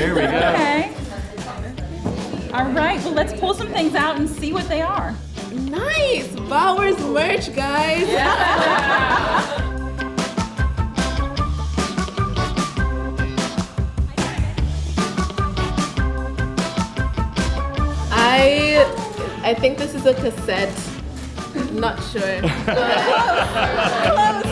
Here we go. Okay. All right, well, let's pull some things out and see what they are. Nice! Bowers merch, guys! I think this is a cassette. Not sure. Close.